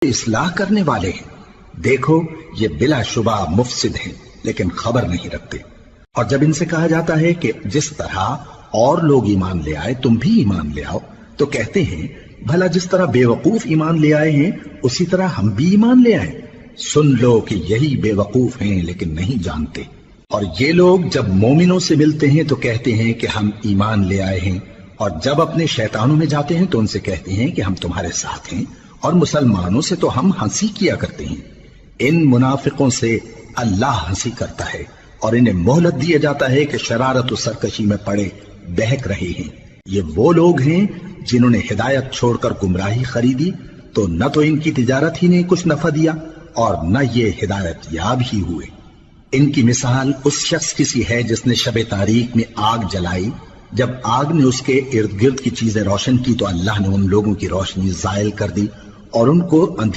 اصلاح کرنے والے ہیں۔ دیکھو یہ بلا شبہ مفسد ہیں لیکن خبر نہیں رکھتے۔ اور جب ان سے کہا جاتا ہے کہ جس طرح اور لوگ ایمان لے آئے تم بھی ایمان لے آؤ، تو کہتے ہیں بھلا جس طرح بے وقوف ایمان لے آئے ہیں اسی طرح ہم بھی ایمان لے آئے۔ سن لو کہ یہی بے وقوف ہیں لیکن نہیں جانتے۔ اور یہ لوگ جب مومنوں سے ملتے ہیں تو کہتے ہیں کہ ہم ایمان لے آئے ہیں، اور جب اپنے شیطانوں میں جاتے ہیں تو ان سے کہتے ہیں کہ ہم تمہارے ساتھ ہیں، اور مسلمانوں سے تو ہم ہنسی کیا کرتے ہیں۔ ان منافقوں سے اللہ ہنسی کرتا ہے اور انہیں مہلت دیا جاتا ہے کہ شرارت و سرکشی میں پڑے بہک رہے ہیں۔ یہ وہ لوگ ہیں جنہوں نے ہدایت چھوڑ کر گمراہی خریدی، تو نہ تو ان کی تجارت ہی نے کچھ نفع دیا اور نہ یہ ہدایت یاب ہی ہوئے۔ ان کی مثال اس شخص کی سی ہے جس نے شب تاریک میں آگ جلائی، جب آگ نے اس کے ارد گرد کی چیزیں روشن کی تو اللہ نے ان لوگوں کی روشنی زائل کر دی اور ان کو